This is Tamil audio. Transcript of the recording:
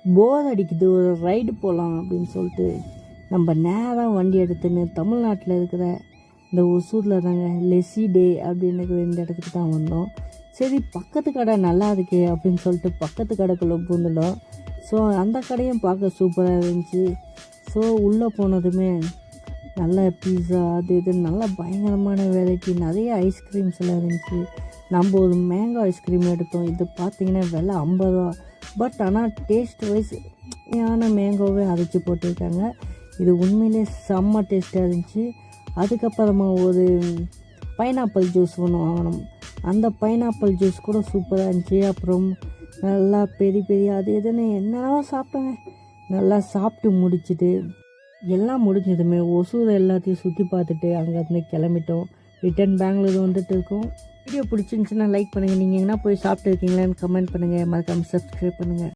போர் அடிக்குது, ஒரு ரைடு போகலாம் அப்படின்னு சொல்லிட்டு நம்ம நேராக வண்டி எடுத்துன்னு தமிழ்நாட்டில் இருக்கிற இந்த ஒசூரில் தாங்க லெஸ்ஸி டே அப்படின்னு இருக்கிற இந்த இடத்துக்கு தான் வந்தோம். சரி பக்கத்து கடை நல்லா இருக்கே அப்படின்னு சொல்லிட்டு பக்கத்து கடைக்குள்ளே பூந்துட்டோம். ஸோ அந்த கடையும் பார்க்க சூப்பராக இருந்துச்சு. ஸோ உள்ளே போனதுமே நல்ல பீஸா அது இது நல்ல பயங்கரமான வெரைட்டி, நிறைய ஐஸ்கிரீம்ஸ் எல்லாம் இருந்துச்சு. நம்ம ஒரு மேங்கோ ஐஸ்கிரீம் எடுத்தோம். இது பார்த்திங்கன்னா விலை 50 ரூபா. பட் ஆனால் டேஸ்ட் வைஸ் மேங்கோவே அரைச்சி போட்டிருக்காங்க. இது உண்மையிலே செம்ம டேஸ்ட்டாக இருந்துச்சு. அதுக்கப்புறமா ஒரு பைனாப்பிள் ஜூஸ் ஒன்று வாங்கினோம். அந்த பைனாப்பிள் ஜூஸ் கூட சூப்பராக இருந்துச்சு. அப்புறம் நல்லா பெரிய அது எதுன்னு என்னென்னவோ சாப்பிட்டோங்க. நல்லா சாப்பிட்டு முடிச்சுட்டு எல்லாம் முடிஞ்சதுமே ஒசூர் எல்லாத்தையும் சுற்றி பார்த்துட்டு அங்கேருந்து கிளம்பிட்டோம். ரிட்டன் பெங்களூர் வந்துட்டு இருக்கோம். வீடியோ பிடிச்சிருந்துச்சுன்னா லைக் பண்ணுங்கள். நீங்கள் எங்கன்னா போய் சாப்பிட்டு இருக்கீங்களான்னு கமெண்ட் பண்ணுங்கள். மறக்காமல் சப்ஸ்கிரைப் பண்ணுங்கள்.